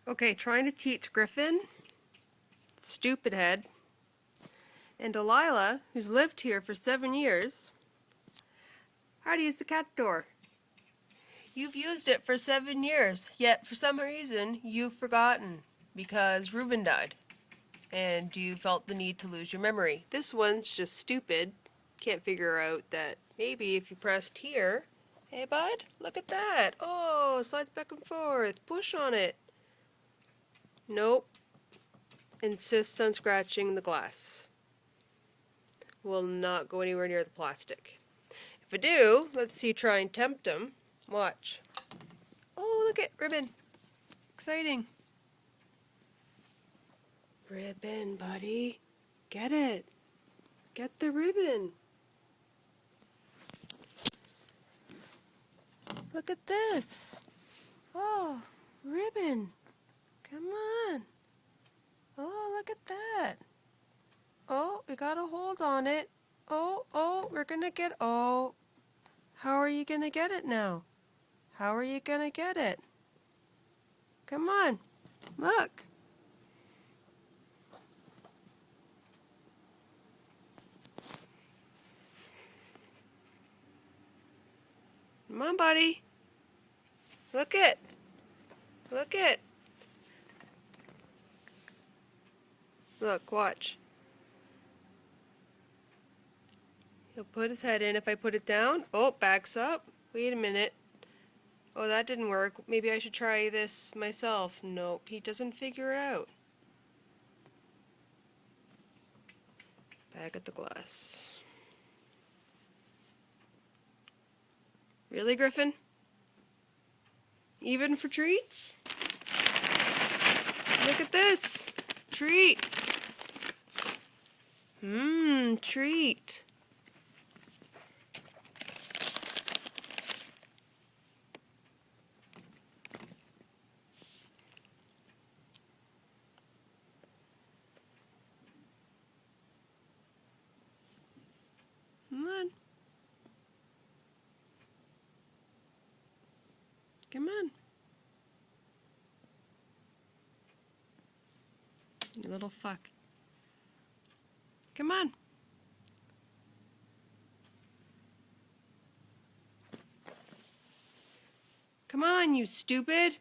Okay, trying to teach Griffin, stupid head, and Delilah, who's lived here for 7 years, how to use the cat door. You've used it for 7 years, yet for some reason you've forgotten because Reuben died and you felt the need to lose your memory. This one's just stupid. Can't figure out that maybe if you pressed here, hey bud, look at that. Oh, slides back and forth. Push on it. Nope. Insists on scratching the glass. Will not go anywhere near the plastic. If I do, let's see, try and tempt him. Watch. Oh, look at ribbon. Exciting. Ribbon, buddy. Get it. Get the ribbon. Look at this. Oh, ribbon. Come on. Oh, look at that. Oh, we got a hold on it. Oh, we're gonna get, oh. How are you gonna get it now? How are you gonna get it? Come on. Look. Come on, buddy. Look it. Look it. Look, watch. He'll put his head in. If I put it down, oh, backs up. Wait a minute. Oh, that didn't work. Maybe I should try this myself. Nope, he doesn't figure it out. Back at the glass. Really, Griffin? Even for treats? Look at this. Treat. Treat. Come on. Come on. You little fuck. Come on. Come on, you stupid.